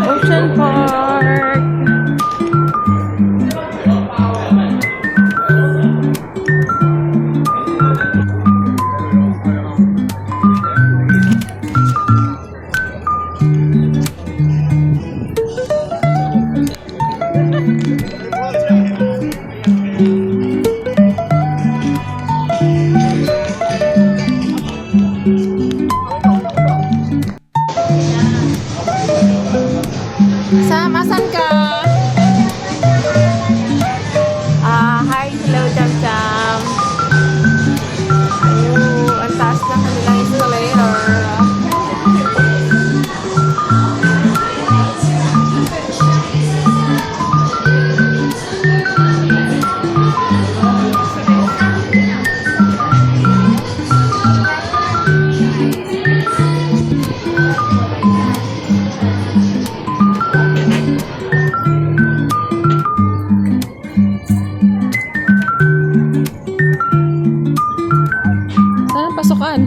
Ocean Park. Sam, asan ka? Hi, hello, Jam Jam. Ang taas na kanilang escalator. Saan ang pasukan?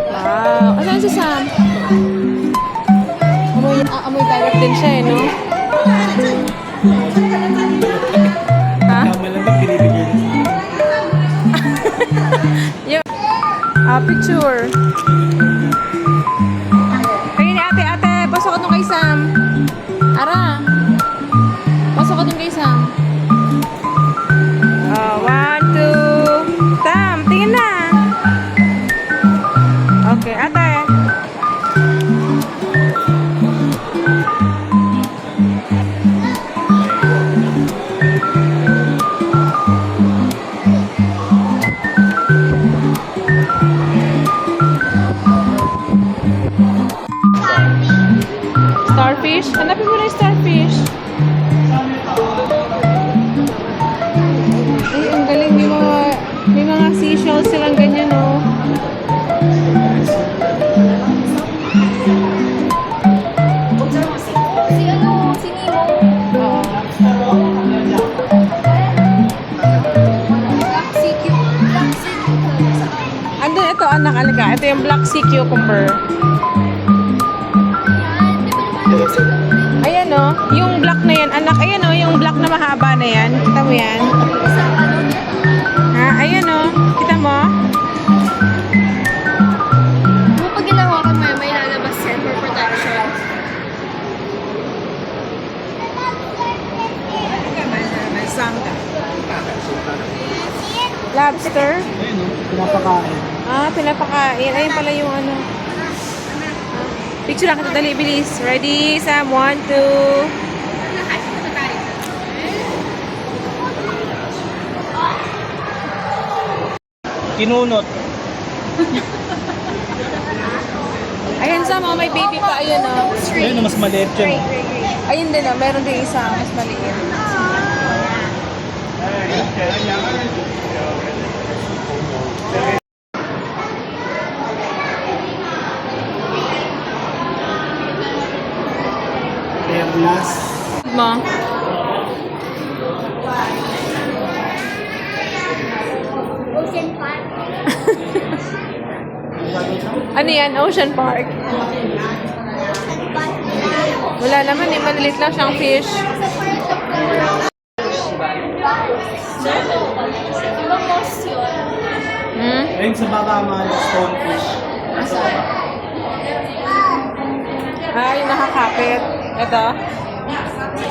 Wow! Asan si Sam? Amoy tawag din siya eh, no? Ha? Picture. Kaya ni ate, pasok ko dun kay Sam. Ara. Pasok ko dun kay Sam. One, two. Tam, tingin na. Okay, ate. Starfish? Hanapin mo na yung starfish. Ay, ang galing. May mga seashells silang ganyan, oh. Si Nemo. Oo. Black sea cucumber. Andun, ito, anak, alaga. Ito yung black sea cucumber. Ayan, oh. Yung black na yan, anak. Ayan, oh. Yung black na mahaba na yan. Kita mo yan? Ha? Ayan, oh. Kita mo? Pag ginawa ka may lalabas yan for protection. Lobster? Ayun, no? Pinapakain. Pinapakain. Ayun pala yung ano. Picture lang kita, dali, bilis. Ready, Sam? 1, 2. Kinunot. Ayan, Sam, oh, may baby pa. Ayun, oh. Ayun, mas maliit yun. Ayun din, oh. Meron din isa, mas maliit. Kaya glass. Mo? Ocean Park. Ano yan? Ocean Park. Wala naman eh. Malilit lang siyang fish. Ibang most yun. Ayun sa baba mga stonefish. Sa baba. Yung nakakapit. Ito.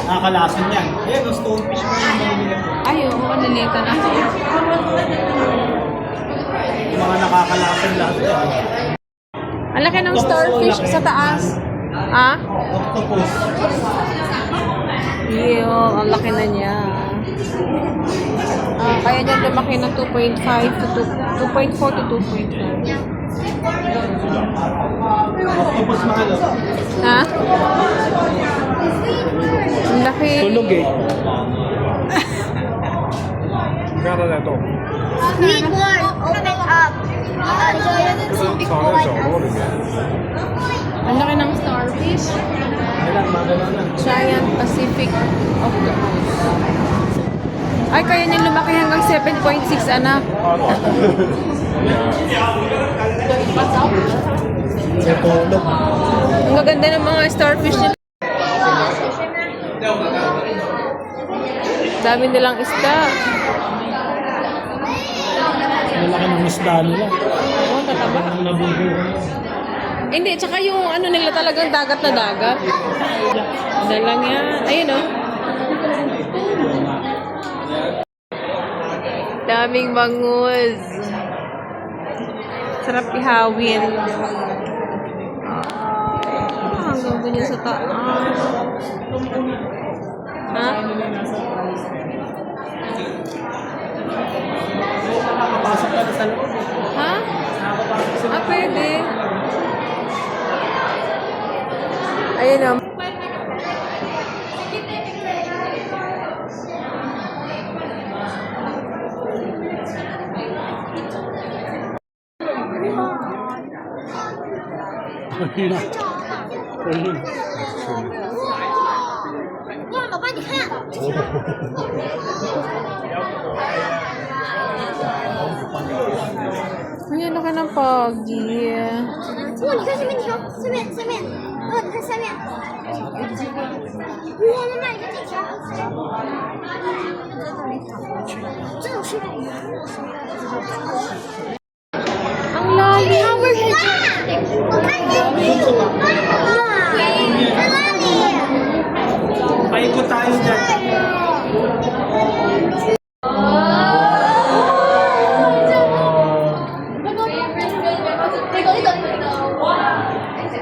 Nakakalason yan. Ayun, stonefish mo yung maliliit. Ay, oo. Nalita na ako. Yung mga nakakalason lahat yan. Ang laki ng starfish sa taas. Ah? Octopus. Iyo, ang laki na niya. Kaya niya lumaki ng 2.5 to 2.4 to 2.5. Octopus mahalo. Ha? Ang laki. Tulog eh. Gano'n na ito. Need more. Open up. Enjoy the swimming pool right now. Giant Pacific Octopus. Ay, kaya niya lumaki hanggang 7.6, anak. Ang gaganda ng mga starfish nila. Dami nilang isda. Malaki ng isda nila. Oo, tataba. Ang nabubuhay. Hindi, tsaka yung ano nila talagang dagat na dagat. Ano lang yan. Ayun o. Daming bangus. Sarap ihawin. Hanggang doon yan sa taas. Ha? Nakapasok ka na sa loob. Ha? Ah, pwede. Ayun o. Ayun na. Ayun. 哇，老爸，你看， Ayan, laki ng pogi. 哇，你看下面，你看下面，下面，哦，你看下面，哇，妈妈，你看这条，这种是， Ang lalim. 我看见你，哇，在那里。 Paikot tayo dyan.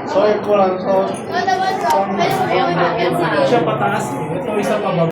So, ikulang. So, siya pataas. Ito isa pababa.